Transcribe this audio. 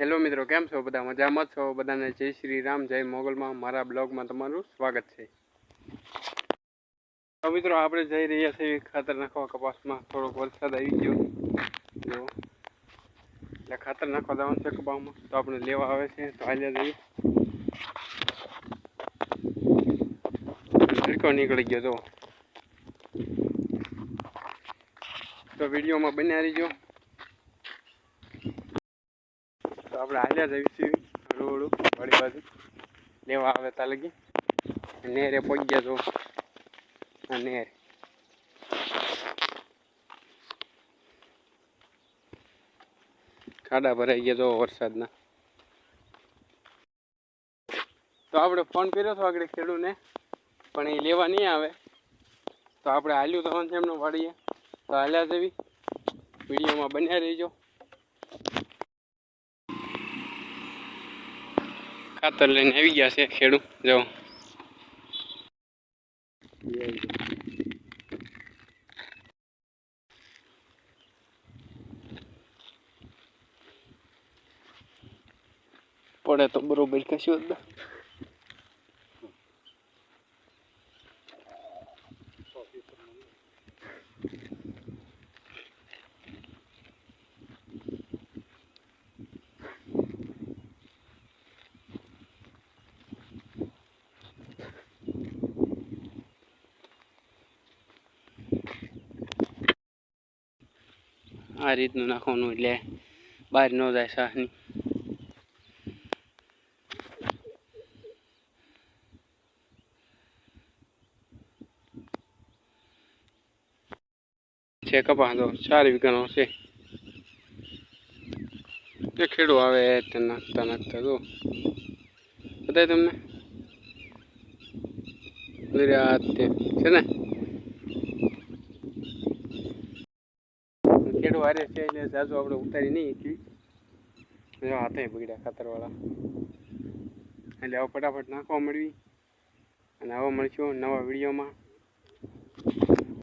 Hello મિત્રો, કેમ છો? બધા મજામાં છો? બધાને જય શ્રી રામ, જય મોગલમાં. મારા બ્લોગમાં તમારું સ્વાગત છે. તો મિત્રો, આપણે જઈ રહ્યા છીએ ખાતર નાખવા કપાસમાં. થોડોક વરસાદ આવી ગયો જો એટલે ખાતર નાખવા જવાનું છે કપાસમાં. તો આપણે લેવા આવે છે તો હાલ્યા જઈએ. તડકો નીકળી ગયો તો વિડીયોમાં બન્યા રહીજો. તો આપણે હાલ્યા જઈએ છીએ હળું વાળી બાજુ લેવા આવે ત્યાં લગી. નેરે પહોંચી ગયા તો આ નેર ખાડા ભરાઈ ગયા તો વરસાદના. તો આપણે ફોન કર્યો હતો આગળ ખેડૂને, પણ એ લેવા નહીં આવે. તો આપણે હાલ્યું થવાનું છે એમનો વાડીએ. તો હાલ્યા જવી, વિડીયોમાં બન્યા રહીજો. ખાતર લઈને આવી ગયા છે ખેડૂ, જો પડે તો બરોબર કશું જ આ રીતનું નાખવાનું એટલે બહાર ન જાય શાહની. છે કપા તો 4 વીઘાનો છે. એ ખેડૂ આવે તે નાખતા તો બતાય તમને છે ને. ખેડૂ હારે છે એટલે જાજુ આપણે ઉતારી નહીં હતી. હાથે બગડ્યા ખાતરવાળા. એટલે હવે ફટાફટ નાખવા મળવી. અને હવે મળશું નવા વિડીયોમાં.